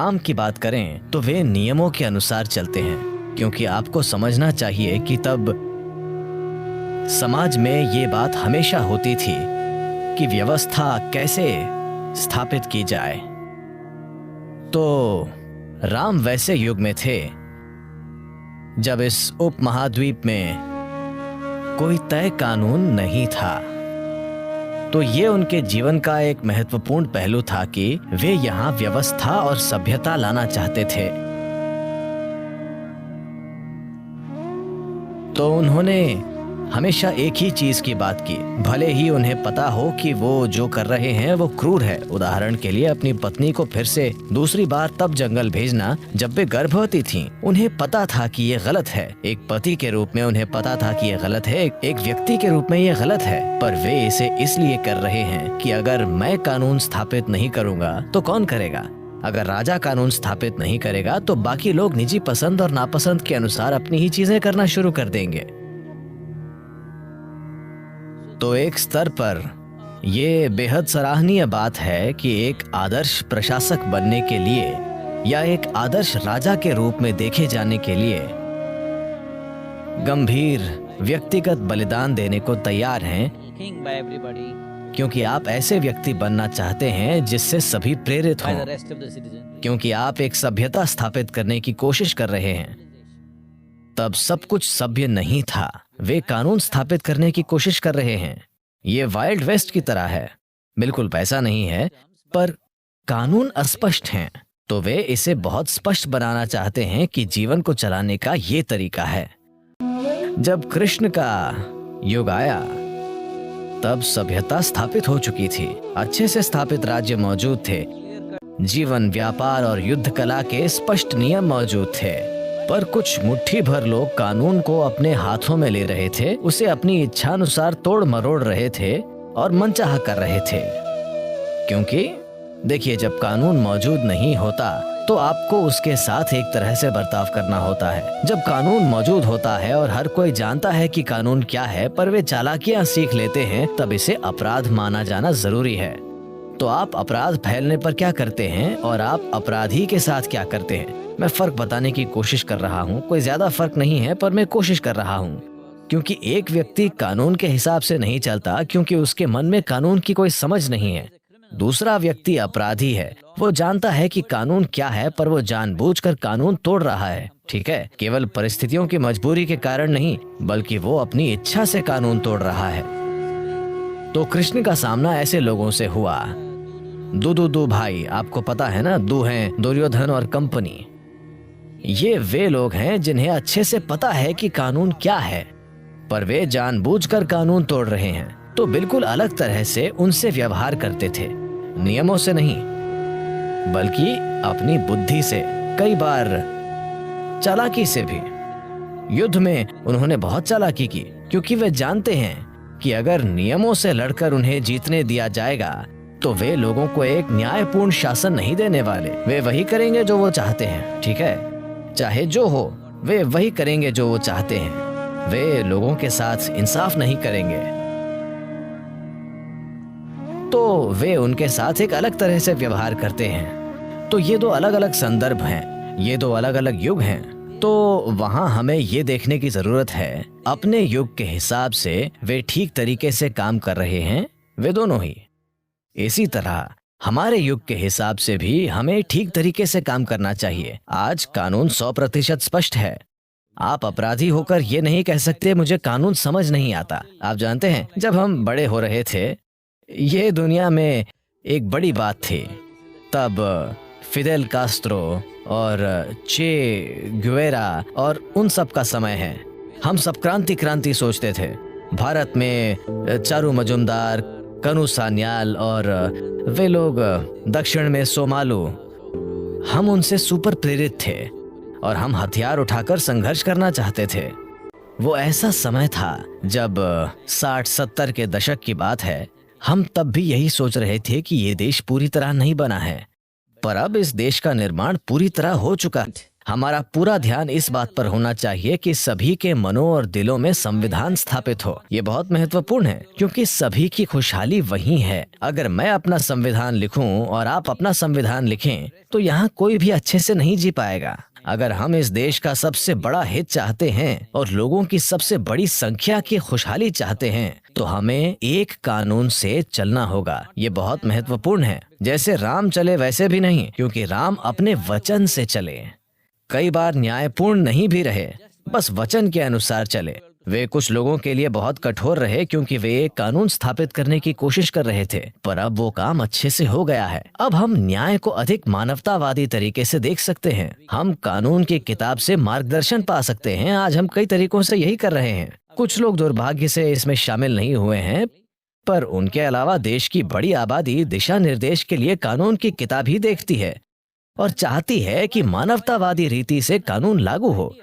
राम की बात करें तो वे नियमों के अनुसार चलते हैं, क्योंकि आपको समझना चाहिए कि तब समाज में ये बात हमेशा होती थी कि व्यवस्था कैसे स्थापित की जाए। तो राम वैसे युग में थे जब इस उपमहाद्वीप में कोई तय कानून नहीं था। तो ये उनके जीवन का एक महत्वपूर्ण पहलू था कि वे यहाँ व्यवस्था और सभ्यता लाना चाहते थे। तो उन्होंने हमेशा एक ही चीज की बात की, भले ही उन्हें पता हो कि वो जो कर रहे हैं वो क्रूर है। उदाहरण के लिए अपनी पत्नी को फिर से दूसरी बार तब जंगल भेजना जब वे गर्भवती थीं। उन्हें पता था कि ये गलत है। एक पति के रूप में उन्हें पता था कि ये गलत है, एक व्यक्ति के रूप में ये गलत है, पर वे इसे इसलिए कर रहे हैं कि अगर मैं कानून स्थापित नहीं करूँगा तो कौन करेगा। अगर राजा कानून स्थापित नहीं करेगा तो बाकी लोग निजी पसंद और नापसंद के अनुसार अपनी ही चीजें करना शुरू कर देंगे। तो एक स्तर पर यह बेहद सराहनीय बात है कि एक आदर्श प्रशासक बनने के लिए या एक आदर्श राजा के रूप में देखे जाने के लिए गंभीर व्यक्तिगत बलिदान देने को तैयार हैं, क्योंकि आप ऐसे व्यक्ति बनना चाहते हैं जिससे सभी प्रेरित हों, क्योंकि आप एक सभ्यता स्थापित करने की कोशिश कर रहे हैं। तब सब कुछ सभ्य नहीं था, वे कानून स्थापित करने की कोशिश कर रहे हैं। ये वाइल्ड वेस्ट की तरह है, बिल्कुल पैसा नहीं है पर कानून अस्पष्ट हैं। तो वे इसे बहुत स्पष्ट बनाना चाहते हैं कि जीवन को चलाने का ये तरीका है। जब कृष्ण का युग आया तब सभ्यता स्थापित हो चुकी थी, अच्छे से स्थापित राज्य मौजूद थे, जीवन, व्यापार और युद्ध कला के स्पष्ट नियम मौजूद थे। पर कुछ मुट्ठी भर लोग कानून को अपने हाथों में ले रहे थे, उसे अपनी इच्छानुसार तोड़ मरोड़ रहे थे और मनचाहा कर रहे थे। क्योंकि देखिए, जब कानून मौजूद नहीं होता तो आपको उसके साथ एक तरह से बर्ताव करना होता है। जब कानून मौजूद होता है और हर कोई जानता है कि कानून क्या है, पर वे चालाकियां सीख लेते हैं, तब इसे अपराध माना जाना जरूरी है। तो आप अपराध फैलने पर क्या करते हैं और आप अपराधी के साथ क्या करते हैं? मैं फर्क बताने की कोशिश कर रहा हूँ, कोई ज्यादा फर्क नहीं है पर मैं कोशिश कर रहा हूँ। क्योंकि एक व्यक्ति कानून के हिसाब से नहीं चलता क्योंकि उसके मन में कानून की कोई समझ नहीं है। दूसरा व्यक्ति अपराधी है, वो जानता है कि कानून क्या है पर वो जानबूझकर कानून तोड़ रहा है, ठीक है, केवल परिस्थितियों की मजबूरी के कारण नहीं, बल्कि वो अपनी इच्छा से कानून तोड़ रहा है। तो कृष्ण का सामना ऐसे लोगों से हुआ। दू भाई, आपको पता है ना, दू हैं दुर्योधन और कंपनी। ये वे लोग हैं जिन्हें अच्छे से पता है कि कानून क्या है, पर वे जानबूझकर कानून तोड़ रहे हैं। तो बिल्कुल अलग तरह से उनसे व्यवहार करते थे, नियमों से नहीं बल्कि अपनी बुद्धि से, कई बार चालाकी से भी। युद्ध में उन्होंने बहुत चालाकी की, क्योंकि वे जानते हैं कि अगर नियमों से लड़कर उन्हें जीतने दिया जाएगा तो वे लोगों को एक न्यायपूर्ण शासन नहीं देने वाले। वे वही करेंगे जो वो चाहते हैं, ठीक है, चाहे जो हो, वे वही करेंगे जो वो चाहते हैं। वे लोगों के साथ इंसाफ नहीं करेंगे। तो वे उनके साथ एक अलग तरह से व्यवहार करते हैं। तो ये दो अलग अलग संदर्भ हैं, ये दो अलग अलग युग हैं। तो वहां हमें ये देखने की जरूरत है अपने युग के हिसाब से वे ठीक तरीके से काम कर रहे हैं, वे दोनों ही। इसी तरह हमारे युग के हिसाब से भी हमें ठीक तरीके से काम करना चाहिए। आज कानून 100% स्पष्ट है। आप अपराधी होकर ये नहीं कह सकते मुझे कानून समझ नहीं आता। आप जानते हैं, जब हम बड़े हो रहे थे, ये दुनिया में एक बड़ी बात थी। तब फिदेल कास्ट्रो और चे गुवेरा और उन सब का समय है। हम सब क्रांति सोचते थे। भारत में चारू मजुमदार, कनु सान्याल और वे लोग दक्षिण में सोमालू, हम उनसे सुपर प्रेरित थे और हम हथियार उठाकर संघर्ष करना चाहते थे। वो ऐसा समय था जब 60-70 के दशक की बात है। हम तब भी यही सोच रहे थे कि ये देश पूरी तरह नहीं बना है, पर अब इस देश का निर्माण पूरी तरह हो चुका। हमारा पूरा ध्यान इस बात पर होना चाहिए कि सभी के मनों और दिलों में संविधान स्थापित हो। ये बहुत महत्वपूर्ण है क्योंकि सभी की खुशहाली वही है। अगर मैं अपना संविधान लिखूं और आप अपना संविधान लिखें तो यहाँ कोई भी अच्छे से नहीं जी पाएगा। अगर हम इस देश का सबसे बड़ा हित चाहते हैं और लोगों की सबसे बड़ी संख्या की खुशहाली चाहते हैं तो हमें एक कानून से चलना होगा। ये बहुत महत्वपूर्ण है। जैसे राम चले वैसे भी नहीं, क्योंकि राम अपने वचन से चले। कई बार न्यायपूर्ण नहीं भी रहे, बस वचन के अनुसार चले। वे कुछ लोगों के लिए बहुत कठोर रहे क्योंकि वे एक कानून स्थापित करने की कोशिश कर रहे थे, पर अब वो काम अच्छे से हो गया है। अब हम न्याय को अधिक मानवतावादी तरीके से देख सकते हैं। हम कानून की किताब से मार्गदर्शन पा सकते हैं। आज हम कई तरीकों से यही कर रहे हैं। कुछ लोग दुर्भाग्य से इसमें शामिल नहीं हुए हैं, पर उनके अलावा देश की बड़ी आबादी दिशा निर्देश के लिए कानून की किताब ही देखती है और चाहती है कि मानवतावादी रीति से कानून लागू हो।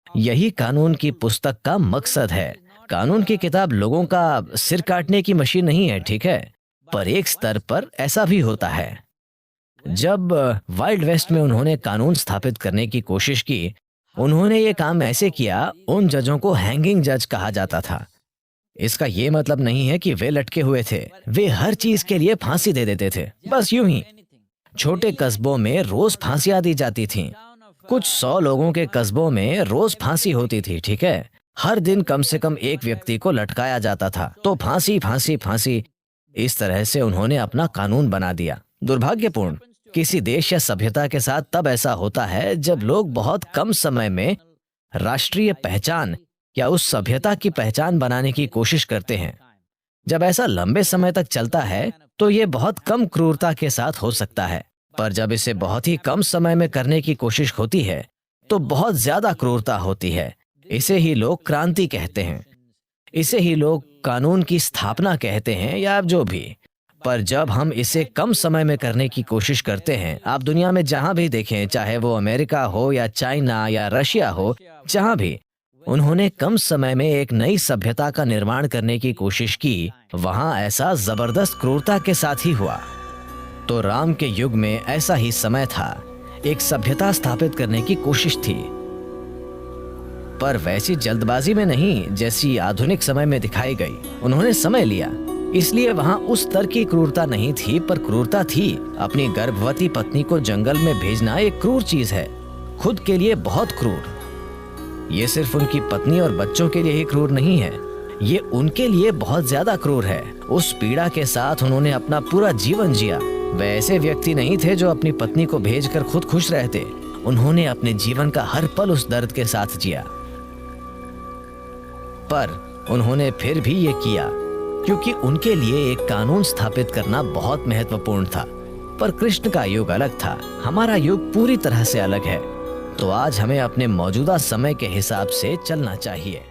यही कानून की पुस्तक का मकसद है। कानून की किताब लोगों का सिर काटने की मशीन नहीं है, ठीक है, पर एक स्तर पर ऐसा भी होता है। जब वाइल्ड वेस्ट में उन्होंने कानून स्थापित करने की कोशिश की, उन्होंने ये काम ऐसे किया, उन जजों को हैंगिंग जज कहा जाता था। इसका ये मतलब नहीं है कि वे लटके हुए थे, वे हर चीज के लिए फांसी दे देते थे, बस यूं ही। छोटे कस्बों में रोज फांसियां दी जाती थीं। कुछ 100 लोगों के कस्बों में रोज फांसी होती थी, ठीक है। हर दिन कम से कम एक व्यक्ति को लटकाया जाता था, तो फांसी फांसी फांसी। इस तरह से उन्होंने अपना कानून बना दिया। दुर्भाग्यपूर्ण, किसी देश या सभ्यता के साथ तब ऐसा होता है जब लोग बहुत कम समय में राष्ट्रीय पहचान या उस सभ्यता की पहचान बनाने की कोशिश करते हैं। जब ऐसा लंबे समय तक चलता है तो ये बहुत कम क्रूरता के साथ हो सकता है, पर जब इसे बहुत ही कम समय में करने की कोशिश होती है तो बहुत ज्यादा क्रूरता होती है। इसे ही लोग क्रांति कहते हैं, इसे ही लोग कानून की स्थापना कहते हैं, या जो भी। पर जब हम इसे कम समय में करने की कोशिश करते हैं, आप दुनिया में जहां भी देखें, चाहे वो अमेरिका हो या चाइना या रशिया हो, जहां भी उन्होंने कम समय में एक नई सभ्यता का निर्माण करने की कोशिश की, वहां ऐसा जबरदस्त क्रूरता के साथ ही हुआ। तो राम के युग में ऐसा ही समय था, एक सभ्यता स्थापित करने की कोशिश थी, पर वैसी जल्दबाजी में नहीं जैसी आधुनिक समय में दिखाई गई। उन्होंने समय लिया, इसलिए वहां उस स्तर की क्रूरता नहीं थी, पर क्रूरता थी। अपनी गर्भवती पत्नी को जंगल में भेजना एक क्रूर चीज है, खुद के लिए बहुत क्रूर। ये सिर्फ उनकी पत्नी और बच्चों के लिए ही क्रूर नहीं है, ये उनके लिए बहुत ज्यादा क्रूर है। उस पीड़ा के साथ उन्होंने अपना पूरा जीवन जिया। वे ऐसे व्यक्ति नहीं थे जो अपनी पत्नी को भेजकर खुद खुश रहते। उन्होंने अपने जीवन का हर पल उस दर्द के साथ जिया, पर उन्होंने फिर भी ये किया क्योंकि उनके लिए एक कानून स्थापित करना बहुत महत्वपूर्ण था। पर कृष्ण का युग अलग था, हमारा युग पूरी तरह से अलग है। तो आज हमें अपने मौजूदा समय के हिसाब से चलना चाहिए।